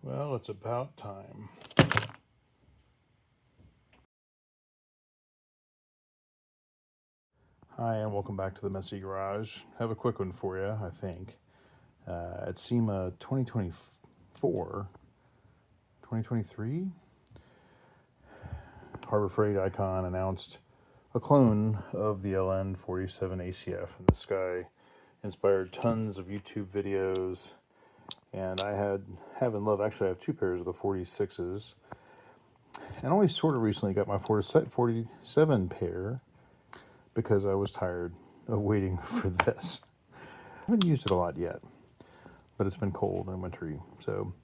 Well, it's about time. Hi, and welcome back to the Messy Garage. I have a quick one for you, I think. At SEMA 2024, 2023, Harbor Freight Icon announced a clone of the LN47ACF, and this guy inspired tons of YouTube videos. And I have in love, actually I have two pairs of the 46s, and only sort of recently got my 47 pair because I was tired of waiting for this. I haven't used it a lot yet, but it's been cold and wintry, so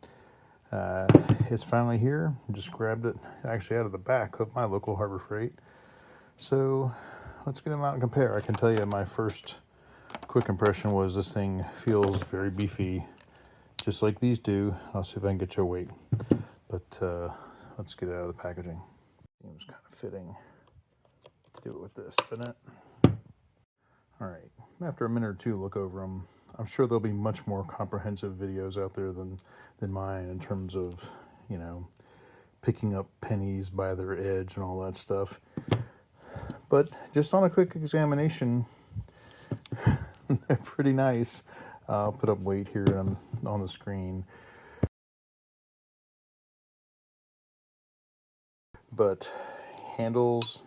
it's finally here. Just grabbed it actually out of the back of my local Harbor Freight. So let's get them out and compare. I can tell you my first quick impression was this thing feels very beefy, just like these do. I'll see if I can get you a weight, but let's get it out of the packaging. It was kind of fitting to do it with this, didn't it? All right, after a minute or two look over them, I'm sure there'll be much more comprehensive videos out there than mine in terms of, you know, picking up pennies by their edge and all that stuff. But just on a quick examination, they're pretty nice. I'll put up weight here on the screen. But handles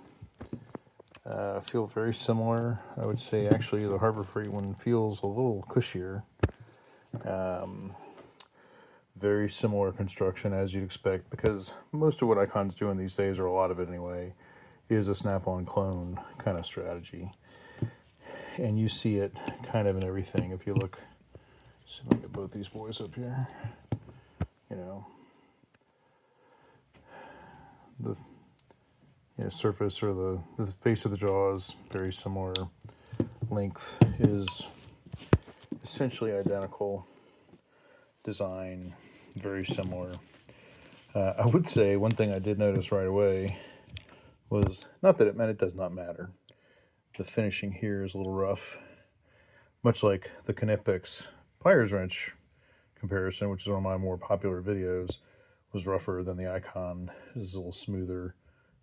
feel very similar. I would say actually the Harbor Freight one feels a little cushier. Very similar construction as you'd expect, because most of what Icon's doing these days, or a lot of it anyway, is a snap-on clone kind of strategy. And you see it kind of in everything. If you look, see if I can get both these boys up here. You know, the surface or the face of the jaw is very similar. Length is essentially identical. Design very similar. I would say one thing I did notice right away was, not that it meant it does not matter, the finishing here is a little rough, much like the Knipex pliers wrench comparison, which is one of my more popular videos, was rougher than the Icon. This is a little smoother.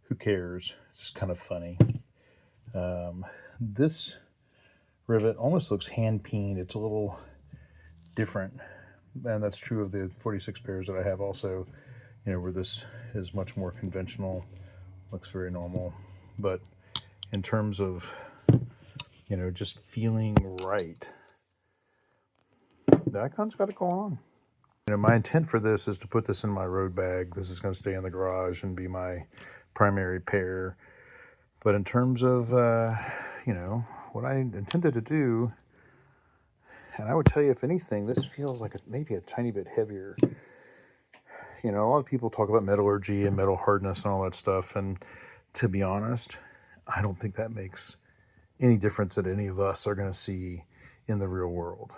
Who cares? It's just kind of funny. This rivet almost looks hand peened. It's a little different, and that's true of the 46 pairs that I have also, you know, where this is much more conventional, looks very normal. But in terms of, you know, just feeling right, the Icon's got it going on. You know, my intent for this is to put this in my road bag. This is going to stay in the garage and be my primary pair. But in terms of, you know, what I intended to do, and I would tell you, if anything, this feels like maybe a tiny bit heavier. You know, a lot of people talk about metallurgy and metal hardness and all that stuff, and to be honest, I don't think that makes any difference that any of us are going to see in the real world.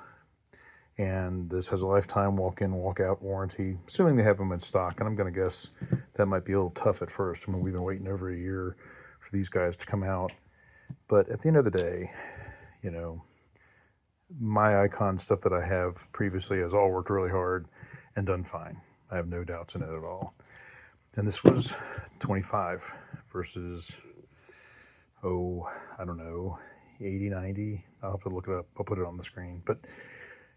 And this has a lifetime walk-in, walk-out warranty, assuming they have them in stock, and I'm going to guess that might be a little tough at first. I mean, we've been waiting over a year for these guys to come out. But at the end of the day, you know, my Icon stuff that I have previously has all worked really hard and done fine. I have no doubts in it at all. And this was 25 versus, I don't know, 80, 90. I'll have to look it up. I'll put it on the screen. But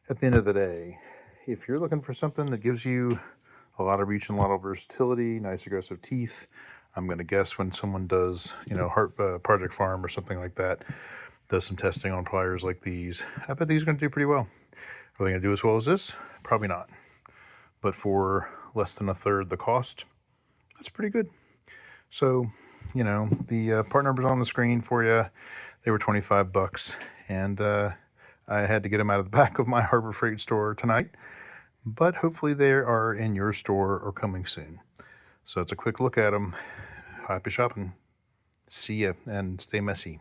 at the end of the day, if you're looking for something that gives you a lot of reach and a lot of versatility, nice aggressive teeth, I'm going to guess when someone does, you know, Project Farm or something like that, does some testing on pliers like these, I bet these are going to do pretty well. Are they going to do as well as this? Probably not. But for less than a third the cost, that's pretty good. So, you know, the part numbers on the screen for you, they were $25, and I had to get them out of the back of my Harbor Freight store tonight, but hopefully they are in your store or coming soon. So it's a quick look at them. Happy shopping. See ya, and stay messy.